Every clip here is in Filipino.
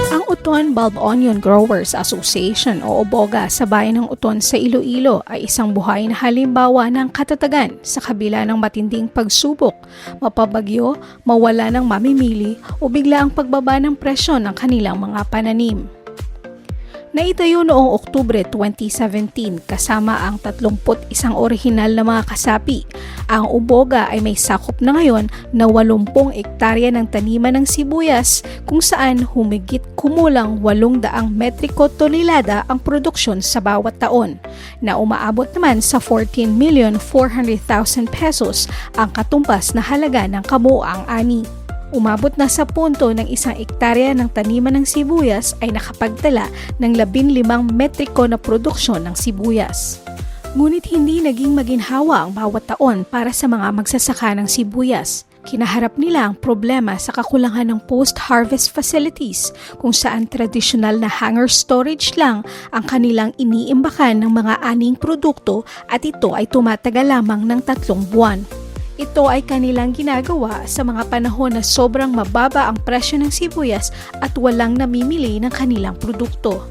Ang Uton Bulb Onion Growers Association o UBOGA sa bayan ng Uton sa Iloilo ay isang buhay na halimbawa ng katatagan sa kabila ng matinding pagsubok, mapabagyo, mawala ng mamimili o bigla ang pagbaba ng presyo ng kanilang mga pananim. Naitayo noong Oktubre 2017 kasama ang 31 orihinal na mga kasapi. Ang UBOGA ay may sakop na ngayon na 80 ektarya ng taniman ng sibuyas kung saan humigit kumulang 800 metriko tonelada ang produksyon sa bawat taon, na umaabot naman sa 14,400,000 pesos ang katumbas na halaga ng kabuuang ani. Umabot na sa punto ng 1 ektarya ng taniman ng sibuyas ay nakapagtala ng 15 metriko na produksyon ng sibuyas. Ngunit hindi naging maginhawa ang bawat taon para sa mga magsasaka ng sibuyas. Kinaharap nila ang problema sa kakulangan ng post-harvest facilities kung saan tradisyonal na hanger storage lang ang kanilang iniimbakan ng mga aning produkto at ito ay tumatagal lamang ng 3 buwan. Ito ay kanilang ginagawa sa mga panahon na sobrang mababa ang presyo ng sibuyas at walang namimili ng kanilang produkto.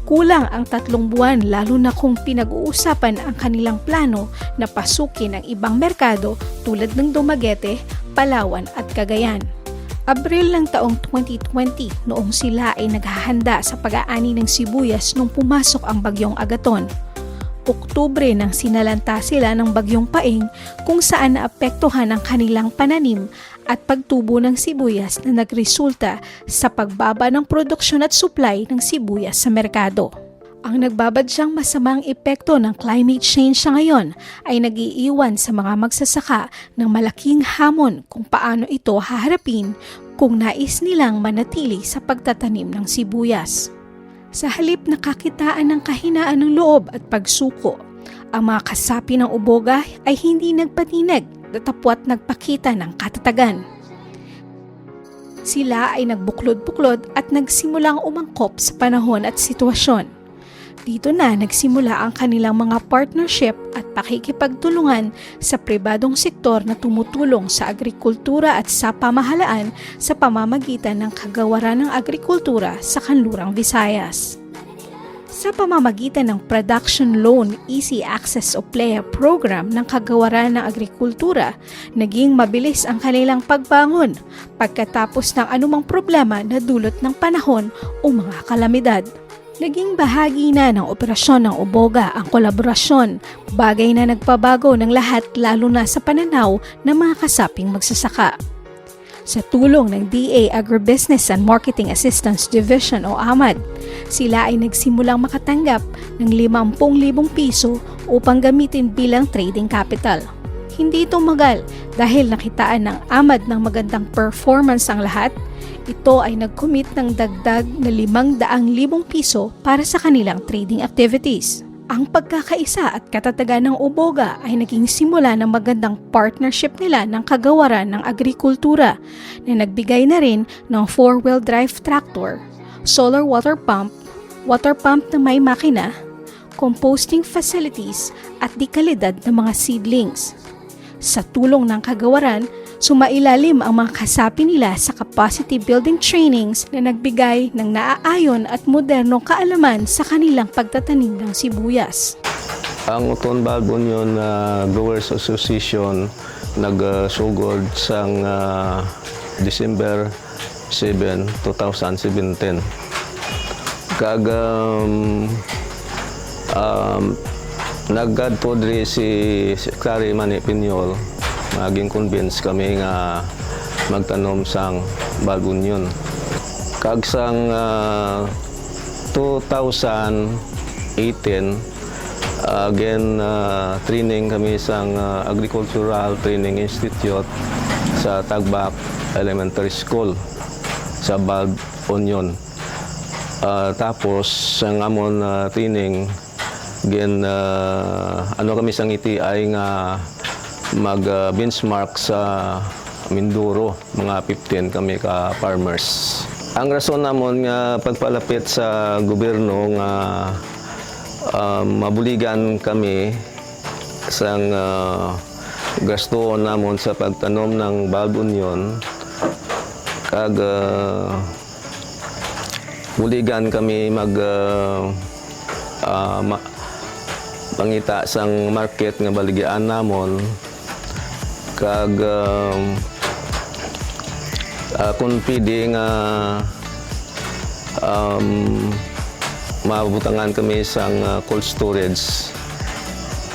Kulang ang 3 buwan lalo na kung pinag-uusapan ang kanilang plano na pasukin ang ibang merkado tulad ng Dumaguete, Palawan at Cagayan. Abril ng taong 2020 noong sila ay naghahanda sa pag-aani ng sibuyas nung pumasok ang bagyong Agaton. Oktubre nang sinalanta sila ng bagyong Paeng kung saan naapektuhan ang kanilang pananim at pagtubo ng sibuyas na nagresulta sa pagbaba ng produksyon at supply ng sibuyas sa merkado. Ang nagbabadyang masamang epekto ng climate change sa ngayon ay nag-iiwan sa mga magsasaka ng malaking hamon kung paano ito haharapin kung nais nilang manatili sa pagtatanim ng sibuyas. Sa halip na kakitaan ng kahinaan ng loob at pagsuko, ang mga kasapi ng UBOGA ay hindi nagpatinag, datapwat nagpakita ng katatagan. Sila ay nagbuklod-buklod at nagsimulang umangkop sa panahon at sitwasyon. Dito na nagsimula ang kanilang mga partnership at pakikipagtulungan sa pribadong sektor na tumutulong sa agrikultura at sa pamahalaan sa pamamagitan ng Kagawaran ng Agrikultura sa Kanlurang Visayas. Sa pamamagitan ng Production Loan Easy Access o PLEA program ng Kagawaran ng Agrikultura, naging mabilis ang kanilang pagbangon pagkatapos ng anumang problema na dulot ng panahon o mga kalamidad. Naging bahagi na ng operasyon ng UBOGA ang kolaborasyon, bagay na nagpabago ng lahat lalo na sa pananaw ng mga kasaping magsasaka. Sa tulong ng DA Agribusiness and Marketing Assistance Division o AMAD, sila ay nagsimulang makatanggap ng 50,000 piso upang gamitin bilang trading capital. Hindi tumagal dahil nakitaan ng AMAD ng magandang performance ang lahat. Ito ay nag-commit ng dagdag na 500,000 piso para sa kanilang trading activities. Ang pagkakaisa at katatagan ng UBOGA ay naging simula ng magandang partnership nila ng Kagawaran ng Agrikultura na nagbigay na rin ng 4-wheel drive tractor, solar water pump na may makina, composting facilities at dekalidad ng mga seedlings. Sa tulong ng Kagawaran, sumailalim ang mga kasapi nila sa capacity building trainings na nagbigay ng naaayon at modernong kaalaman sa kanilang pagtatanim ng sibuyas. Ang Uton Bulb Onion Growers Association nagsugod sa December 7, 2017. Naggadto diri si Secretary Manny Piñol, maging convince kami nga magtanom sang bulb onion. Kag sang 2018 again training kami sang Agricultural Training Institute sa Tagbak Elementary School sa bulb onion. Tapos sang amon training ano kami sang iti ay nga mag-benchmark sa Mindoro, mga 15 kami ka farmers. Ang rason namon nga pagpalapit sa gobyerno nga mabuligan kami sang gastuon namon sa pagtanom ng bulb onion kag buligan kami pangita sang market nga baligyan namon kag kung pwede nga mabutangan kami sang cold storage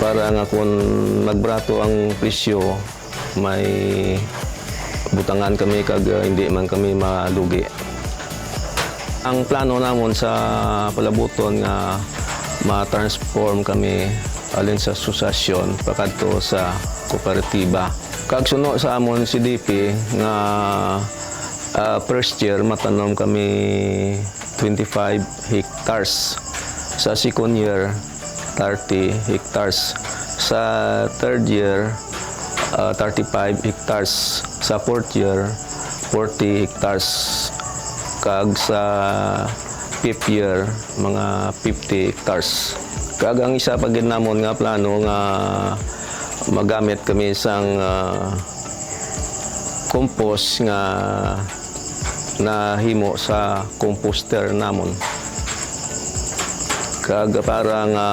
para nga kung magbrato ang presyo may butangan kami kag hindi man kami malugi. Ang plano namon sa palabuton nga ma-transform kami alin sa asosasyon pakadto sa kooperatiba. Kag suno sa amon CDP nga first year matanom kami 25 hectares. Sa second year 30 hectares. Sa third year 35 hectares. Sa fourth year 40 hectares. Kag sa fifth year mga 50 hectares. Kag ang isa pa gid namon nga plano nga magamit kami sang compost nga nahimo sa composter namon. Kag para nga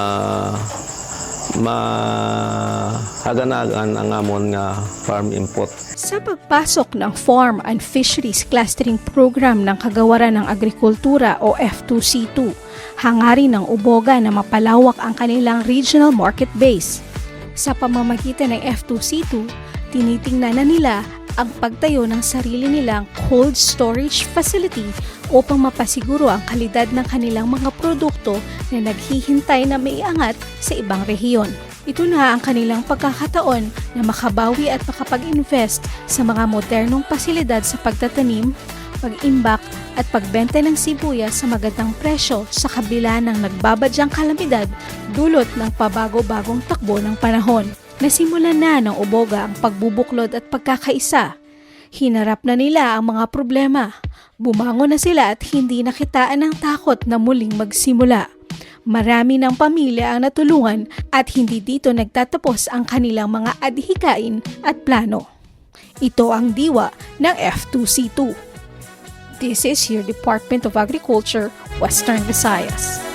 mahaganagan ang amon nga farm input. Sa pagpasok ng Farm and Fisheries Clustering Program ng Kagawaran ng Agrikultura o F2C2, hangarin ng Uboga na mapalawak ang kanilang regional market base. Sa pamamagitan ng F2C2, tinitingnan na nila ang pagtayo ng sarili nilang cold storage facility upang mapasiguro ang kalidad ng kanilang mga produkto na naghihintay na maiangat sa ibang rehiyon. Ito na ang kanilang pagkakataon na makabawi at makapag-invest sa mga modernong pasilidad sa pagtatanim, pag-imbak at pagbenta ng sibuyas sa magandang presyo sa kabila ng nagbabadyang kalamidad dulot ng pabago-bagong takbo ng panahon. Nasimulan na ng Uboga ang pagbubuklod at pagkakaisa. Hinarap na nila ang mga problema. Bumangon na sila at hindi nakitaan ng takot na muling magsimula. Marami ng pamilya ang natulungan at hindi dito nagtatapos ang kanilang mga adhikain at plano. Ito ang diwa ng F2C2. This is your Department of Agriculture, Western Visayas.